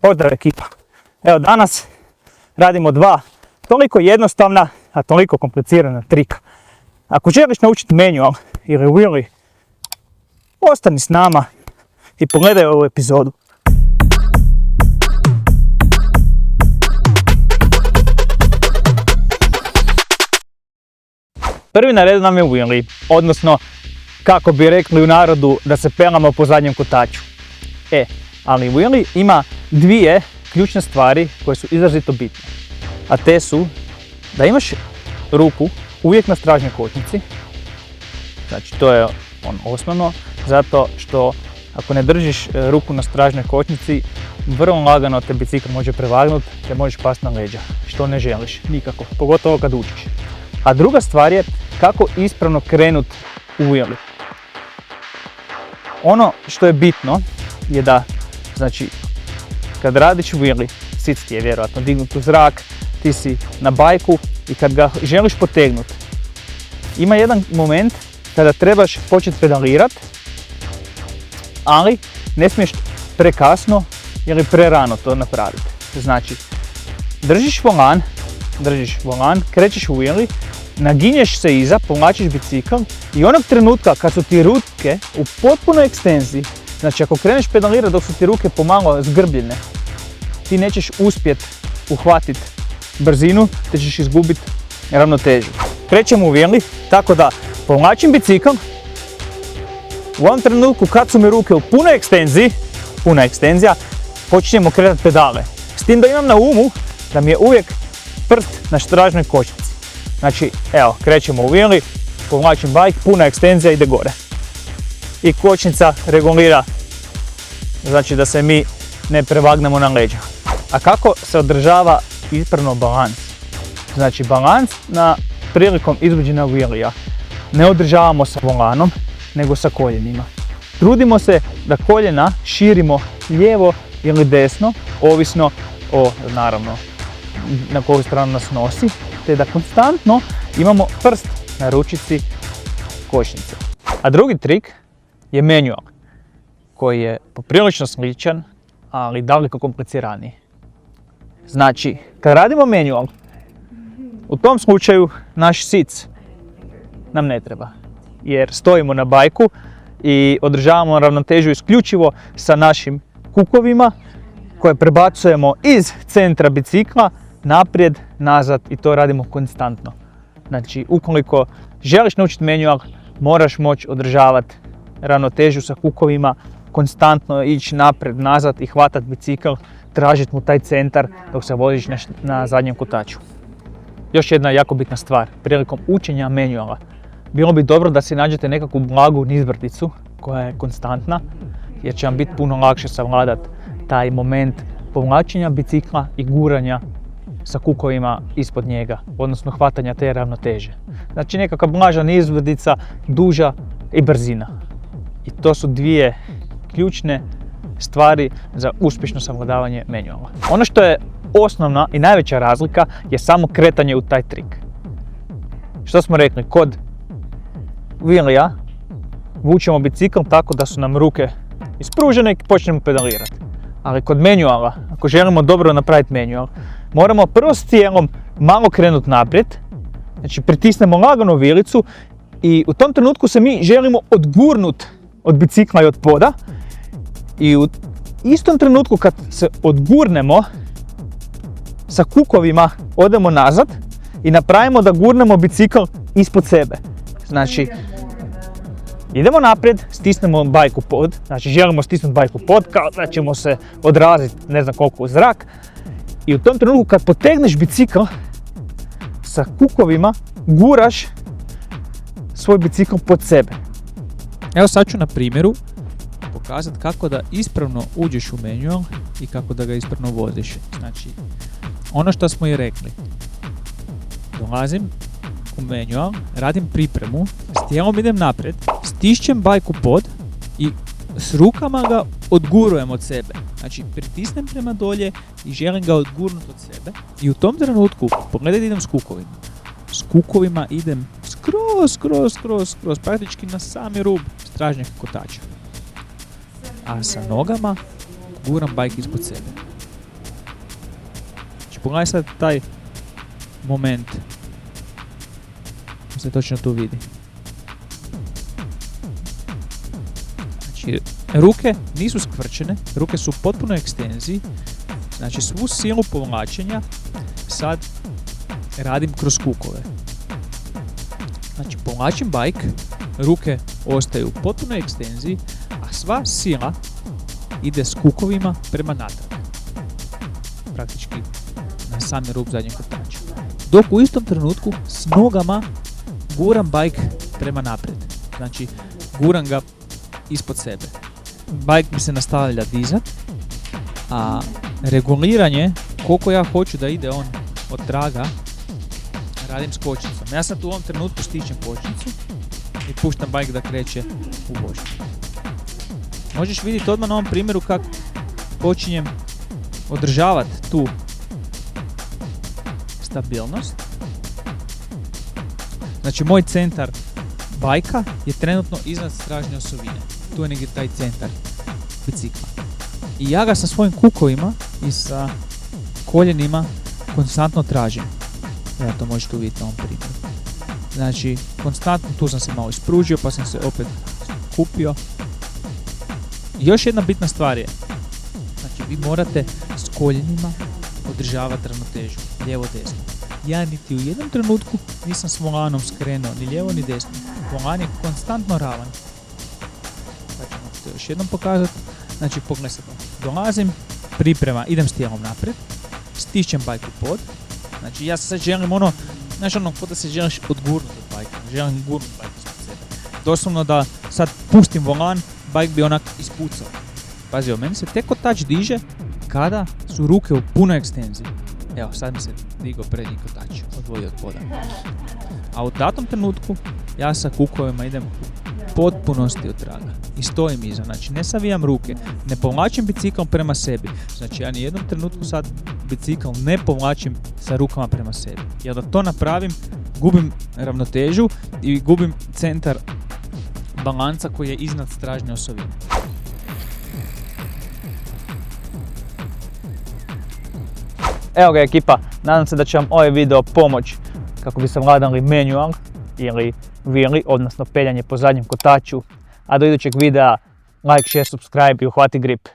Pozdrav ekipa. Evo danas radimo dva toliko jednostavna, a toliko komplicirana trika. Ako želiš naučiti manual ili wheelie, ostani s nama i pogledaj ovu epizodu. Prvi na redu nam je wheelie, odnosno kako bi rekli u narodu da se pelamo po zadnjem kotaču. Ali wheelie ima dvije ključne stvari koje su izrazito bitne. A te su da imaš ruku uvijek na stražnjoj kočnici. Znači to je osnovno, zato što ako ne držiš ruku na stražnjoj kočnici, vrlo lagano te bicikl može prevagnuti, te možeš pasti na leđa, što ne želiš nikako, pogotovo kad učiš. A druga stvar je kako ispravno krenuti u wheelie. Ono što je bitno je da, znači, kad radiš wheelie, sic ti je vjerojatno dignut u zrak, ti si na bajku i kad ga želiš potegnuti, ima jedan moment kada trebaš početi pedalirat, ali ne smiješ prekasno ili prerano to napraviti. Znači, držiš volan, krećeš u wheelie, naginješ se iza, povlačiš bicikl i onog trenutka kad su ti ruke u potpunoj ekstenziji, znači ako kreneš pedalirati dok su ti ruke pomalo zgrbljene, ti nećeš uspjeti uhvatiti brzinu, te ćeš izgubiti ravnotežu. Krećemo u wheelie, tako da povlačim bicikl, u ovom trenutku kad su mi ruke u puna ekstenzija, počinjemo kretati pedale. S tim da imam na umu da mi je uvijek prst na stražnjoj kočnici. Znači, evo, krećemo u wheelie, povlačim bike, puna ekstenzija ide gore. I kočnica regulira, znači da se mi ne prevagnemo na leđa. A kako se održava ispravno balans? Znači, balans prilikom izvođenja wheelia ne održavamo sa volanom, nego sa koljenima. Trudimo se da koljena širimo lijevo ili desno, ovisno o, naravno, na koju stranu nas nosi, te da konstantno imamo prst na ručici kočnice. A drugi trik je manual, koji je poprilično sličan, ali daleko kompliciraniji. Znači, kad radimo manual, u tom slučaju naš sic nam ne treba, jer stojimo na bajku i održavamo ravnotežu isključivo sa našim kukovima koje prebacujemo iz centra bicikla naprijed, nazad i to radimo konstantno. Znači, ukoliko želiš naučiti manual, moraš moći održavati ravnotežu sa kukovima, konstantno ići naprijed, nazad i hvatati bicikl, tražiti mu taj centar dok se voziš na zadnjem kotaču. Još jedna jako bitna stvar, prilikom učenja manuala, bilo bi dobro da si nađete nekakvu blagu nizbrdicu koja je konstantna, jer će vam biti puno lakše savladati taj moment povlačenja bicikla i guranja sa kukovima ispod njega, odnosno hvatanja te ravnoteže. Znači nekakva blaža nizbrdica, duža i brzina. I to su dvije ključne stvari za uspješno savladavanje manuala. Ono što je osnovna i najveća razlika je samo kretanje u taj trik. Što smo rekli, kod wheelia vučemo bicikl tako da su nam ruke ispružene i počnemo pedalirati. Ali kod manuala, ako želimo dobro napraviti manual, moramo prvo s tijelom malo krenuti naprijed, znači pritisnemo lagano vilicu i u tom trenutku se mi želimo odgurnuti od bicikla i od poda i u istom trenutku kad se odgurnemo sa kukovima odemo nazad i napravimo da gurnemo bicikl ispod sebe. Znači, idemo naprijed, stisnemo bajku pod, znači želimo stisnuti bajku pod kao da ćemo se odraziti ne znam koliko u zrak i u tom trenutku kad potegneš bicikl sa kukovima guraš svoj bicikl pod sebe. Evo sad ću na primjeru pokazati kako da ispravno uđeš u manual i kako da ga ispravno voziš. Znači, ono što smo i rekli, dolazim u manual, radim pripremu, s tijelom idem naprijed, stišćem bajku pod i s rukama ga odgurujem od sebe. Znači, pritisnem prema dolje i želim ga odgurnuti od sebe i u tom trenutku, pogledajte, idem s kukovima. S kukovima idem skroz, praktički na sami rub stražnjeg kotača. A sa nogama guram bajk ispod sebe. pogledaj sad taj moment. Se točno tu vidi. Znači, ruke nisu skvrčene, ruke su u potpunoj ekstenziji. Znači, svu silu povlačenja sad radim kroz kukove. Znači, povlačim bajk, ruke ostaju u potpunoj ekstenziji, a sva sila ide s kukovima prema natrag. Praktički na sami rub zadnjeg kotača. Dok u istom trenutku s nogama guram bajk prema naprijed. Znači, guram ga ispod sebe. Bajk mi se nastavlja dizat, a reguliranje koliko ja hoću da ide on od traga radim s kočnicom. Ja sad u ovom trenutku stičem kočnicu i puštam bajk da kreće u vožnju. Možeš vidjeti odmah na ovom primjeru kako počinjem održavati tu stabilnost. Znači, moj centar bajka je trenutno iznad stražnje osovine. Tu je negdje taj centar bicikla. I ja ga sa svojim kukovima i sa koljenima konstantno tražim. Ja to možete vidjeti na ovom primjeru. Znači, konstantno tu sam se malo ispružio, pa sam se opet kupio. I još jedna bitna stvar je, znači, vi morate s koljenima održavati ravnotežu, lijevo-desno. Ja niti u jednom trenutku nisam s volanom skrenuo ni lijevo ni desno. Volan je konstantno ravan. Pa ćemo to još jednom pokazati. Znači, pogledaj se to. Dolazim, priprema, idem s tijelom naprijed, stišćem bajku pod. Znači, ja sad želim znaš k'o da se želiš odgurnuti od bajka. Želim gurnuti bajku ispod sebe. Doslovno da sad pustim volan, bajk bi onak ispucao. Pazi, meni se tek kotač diže kada su ruke u punoj ekstenziji. Evo, sad mi se digao prednji kotač, odvojio od poda. A u datom trenutku ja sa kukovima idem u potpunosti od traga i stojim iza. Znači, ne savijam ruke, ne povlačim bicikl prema sebi. Znači, ja ni jednom trenutku sad bicikl ne povlačim sa rukama prema sebi. Jer da to napravim, gubim ravnotežu i gubim centar balansa koji je iznad stražnje osovine. Evo ga ekipa, nadam se da će vam ovaj video pomoći kako bi savladali manual ili wheelie, odnosno peljanje po zadnjem kotaču. A do idućeg videa like, share, subscribe i uhvati grip.